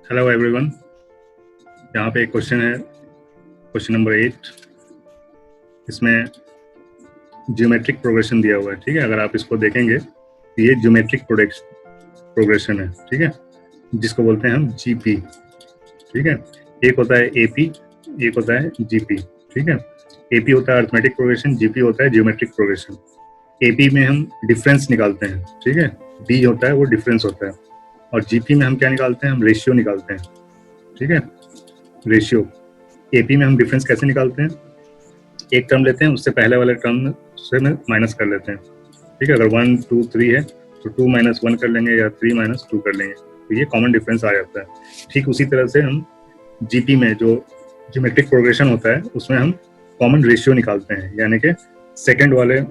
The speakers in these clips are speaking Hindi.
Hello everyone. यहाँ पे एक क्वेश्चन है, क्वेश्चन नंबर 8। इसमें ज्योमेट्रिक प्रोग्रेशन दिया हुआ है। ठीक है, अगर आप इसको देखेंगे तो ये ज्योमेट्रिक प्रोग्रेशन है। ठीक है, जिसको बोलते हैं हम जीपी। ठीक है, एक होता है एपी, एक होता है जीपी। ठीक है, एपी होता है अर्थमेटिक प्रोग्रेशन, जीपी होता है ज्योमेट्रिक प्रोग्रेशन। एपी में हम डिफरेंस निकालते हैं। ठीक है, डी होता है वो डिफरेंस होता है, और जीपी में हम क्या निकालते हैं? हम रेशियो निकालते हैं। ठीक है, रेशियो। एपी में हम डिफरेंस कैसे निकालते हैं? एक टर्म लेते हैं, उससे पहले वाले टर्म से माइनस कर लेते हैं। ठीक है, अगर 1 2 3 है तो 2 - 1 कर लेंगे या 3 - 2 कर लेंगे, तो ये कॉमन डिफरेंस आ जाता है। ठीक उसी तरह से हम जीपी में जो ज्योमेट्रिक प्रोग्रेशन होता है उसमें हम कॉमन रेशियो निकालते हैं, यानी कि सेकंड वाले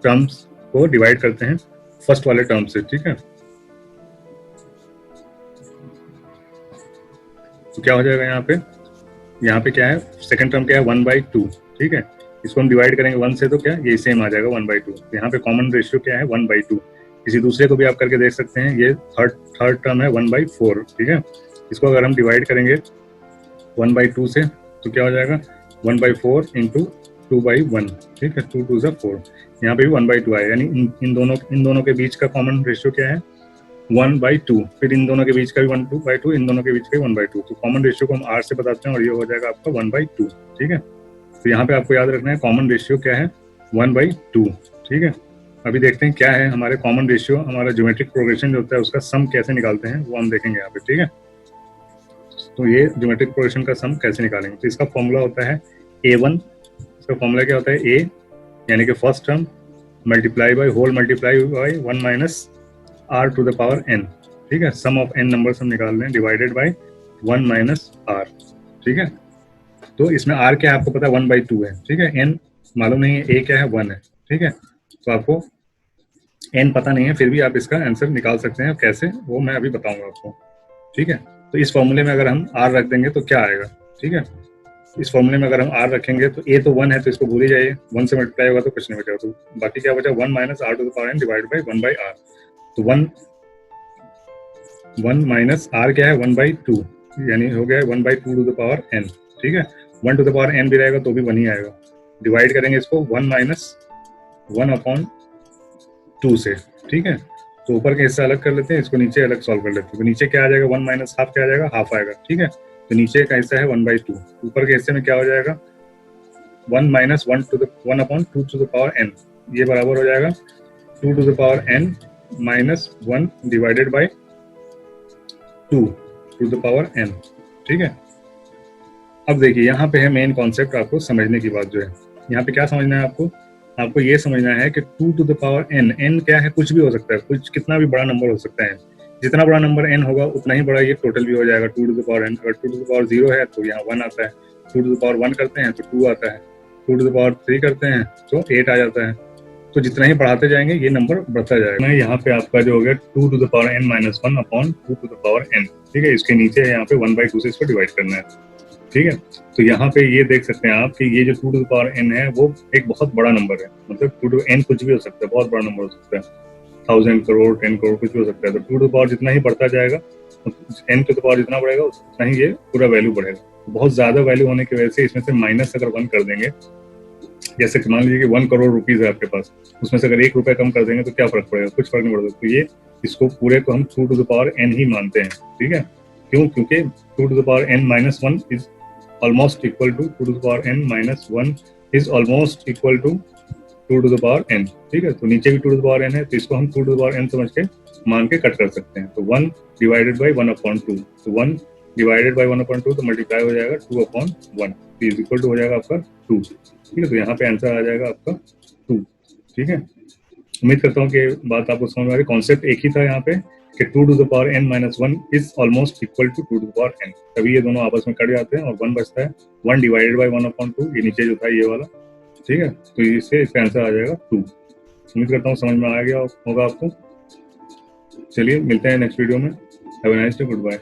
टर्म्स को डिवाइड करते हैं फर्स्ट वाले टर्म से। ठीक है, तो क्या हो जाएगा यहाँ पे क्या है? सेकंड टर्म क्या है? 1/2। ठीक है, इसको हम डिवाइड करेंगे 1 से तो क्या ये सेम आ जाएगा 1/2। यहाँ पे कॉमन रेशियो क्या है? 1/2। किसी दूसरे को भी आप करके देख सकते हैं। ये थर्ड टर्म है 1/4। ठीक है, इसको अगर हम डिवाइड करेंगे 1/2 से तो क्या हो जाएगा? 1/4 इंटू 2/1। ठीक है, 2 2 ज़ा 4। यहाँ पे भी 1/2 आया, यानी इन दोनों के बीच का कॉमन रेशियो क्या है? 1/2। फिर इन दोनों के बीच का भी 1/2, इन दोनों के बीच का भी 1/2। तो कॉमन रेशियो को हम r से बताते हैं और ये हो जाएगा आपका 1/2। ठीक है, तो यहाँ पे आपको याद रखना है कॉमन रेशियो क्या है? 1/2। ठीक है, अभी देखते हैं क्या है हमारे कॉमन रेशियो। हमारा ज्योमेट्रिक प्रोग्रेशन जो होता है उसका सम कैसे निकालते हैं वो हम देखेंगे यहाँ पे। ठीक है, तो ये ज्योमेट्रिक प्रोग्रेशन का सम कैसे निकालेंगे? तो इसका फॉर्मूला होता है a1। इसका फॉर्मूला क्या होता है? a यानी कि first term multiply by 1 minus r to the power n। ठीक है, सम ऑफ n नंबर्स हम निकाल रहे हैं डिवाइडेड बाई 1 माइनस r। ठीक है, तो इसमें r क्या है आपको पता है? 1/2 है। ठीक है, n मालूम नहीं है, a क्या है? 1 है। ठीक है, तो आपको n पता नहीं है, फिर भी आप इसका आंसर निकाल सकते हैं। कैसे वो मैं अभी बताऊंगा आपको। ठीक है, तो इस फॉर्मूले में अगर हम r रख देंगे तो क्या आएगा? ठीक है, इस फॉर्मूले में अगर हम r रखेंगे तो a तो 1 है तो इसको भूल ही जाइए, 1 से मल्टीप्लाई होगा तो कुछ नहीं बचेगा। तो बाकी क्या बचा? 1 minus r to the power n divide by 1/r। तो 1 माइनस r क्या है? 1/2, यानी हो गया 1/2 टू द पावर n। ठीक है, 1 टू द पावर n भी रहेगा तो भी 1 ही आएगा। डिवाइड करेंगे इसको 1 माइनस 1/2 से। ठीक है, तो ऊपर के हिस्सा अलग कर लेते हैं, इसको नीचे अलग सॉल्व कर लेते हैं। तो नीचे क्या आ जाएगा? 1 माइनस हाफ क्या आ जाएगा? हाफ आएगा। ठीक है, तो नीचे का हिस्सा है 1/2, ऊपर के हिस्से में क्या हो जाएगा? 1 minus 1/2 to the power n। ये बराबर हो जाएगा 2 to the power n minus 1 divided by 2 to the power n। ठीक है, अब देखिए यहाँ पे है मेन कॉन्सेप्ट, आपको समझने की बात जो है यहाँ पे क्या समझना है आपको? आपको ये समझना है कि 2 to the power n, n क्या है? कुछ भी हो सकता है, कुछ कितना भी बड़ा नंबर हो सकता है। जितना बड़ा नंबर n होगा उतना ही बड़ा ये टोटल भी हो जाएगा 2 टू द पावर n। अगर 2 टू द पावर 0 है तो यहाँ 1 आता है, 2 टू द पावर 1 करते हैं तो 2 आता है, 2 टू द पावर 3 करते हैं तो 8 आ जाता है। तो जितना ही बढ़ाते जाएंगे ये नंबर बढ़ता जाएगा। यहाँ पे आपका जो हो गया 2 to the power n minus 1 upon 2 to the power n। ठीक है, इसके नीचे है यहाँ पे 1/2 से इसको डिवाइड करना है। ठीक है, तो यहाँ पे ये देख सकते हैं आप कि ये जो 2 टू द पावर n है वो एक बहुत बड़ा नंबर है। मतलब 2 टू n कुछ भी हो सकता है, बहुत बड़ा नंबर हो सकता है, 1000 करोड़ 10 करोड़ कुछ भी हो सकता है। तो 2 टू द पावर जितना ही बढ़ता जाएगा, n टू द पावर जितना बढ़ेगा उतना ही ये पूरा वैल्यू बढ़ेगा। बहुत ज्यादा वैल्यू होने की वजह से इसमें से माइनस अगर 1 कर देंगे, जैसे मान लीजिए कि 1 करोड़ रुपीज है आपके पास, उसमें से अगर 1 रुपया कम कर देंगे तो क्या फर्क पड़ेगा? कुछ फर्क नहीं पड़ेगा। तो ये इसको पूरे को हम 2 टू द पावर n ही मानते हैं। ठीक है, क्यों? क्योंकि 2 to the power n minus 1 is almost equal to 2 to the power n minus 1 is almost equal to 2 to the power n। ठीक है, तो नीचे भी 2 to the power n है तो इसको हम 2 to the power n समझ के मान के कट कर सकते हैं। तो 1 डिवाइडेड बाई 1/2, तो 1 डिवाइडेड बाई 1/2 तो मल्टीप्लाई हो जाएगा 2/1 इज इक्वल टू हो जाएगा आपका 2। ठीक है, तो यहाँ पे आंसर आ जाएगा आपका 2। ठीक है, उम्मीद करता हूँ कि बात आपको समझ में आ रही। कॉन्सेप्ट एक ही था यहाँ पे कि 2 to the power n minus 1 is almost equal to 2 to the power n। तभी ये दोनों आपस में कट जाते हैं और 1 बचता है। 1 डिवाइडेड बाई 1/2, ये नीचे जो था ये वाला। ठीक है, तो इससे इसका आंसर आ जाएगा 2। उम्मीद करता हूँ समझ में आ गया होगा आपको। चलिए मिलते हैं नेक्स्ट वीडियो में। Have a nice day, good bye.